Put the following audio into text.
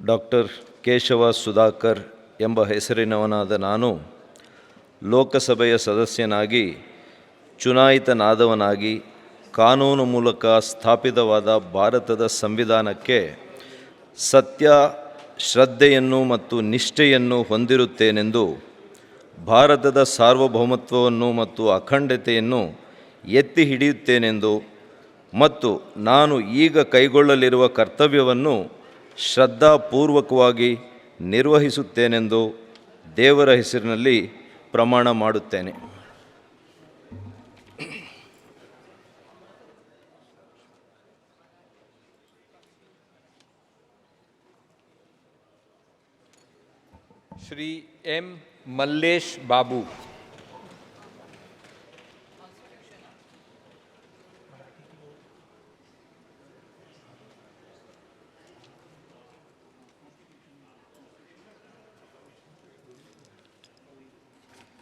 Doctor Keshava Sudhakar ಎಂಬ ಹೆಸರಿನವನಾದ ನಾನು ಲೋಕಸಭೆಯ ಸದಸ್ಯನಾಗಿ ಚುನಾಯಿತನಾದವನಾಗಿ ಕಾನೂನು ಮೂಲಕ ಸ್ಥಾಪಿತವಾದ ಭಾರತದ ಸಂವಿಧಾನಕ್ಕೆ ಸತ್ಯ, ಶ್ರದ್ಧೆಯನ್ನು ಮತ್ತು ನಿಷ್ಠೆಯನ್ನು ಹೊಂದಿರುತ್ತೇನೆಂದು, ಭಾರತದ ಸಾರ್ವಭೌಮತ್ವವನ್ನು ಮತ್ತು ಅಖಂಡತೆಯನ್ನು ಎತ್ತಿ ಹಿಡಿಯುತ್ತೇನೆಂದು ಮತ್ತು ನಾನು ಈಗ ಕೈಗೊಳ್ಳಲಿರುವ ಕರ್ತವ್ಯವನ್ನು ಶ್ರದ್ಧಾಪೂರ್ವಕವಾಗಿ ನಿರ್ವಹಿಸುತ್ತೇನೆಂದು ದೇವರ ಹೆಸರಿನಲ್ಲಿ ಪ್ರಮಾಣ ಮಾಡುತ್ತೇನೆ. ಶ್ರೀ ಎಂ ಮಲ್ಲೇಶ್ ಬಾಬು.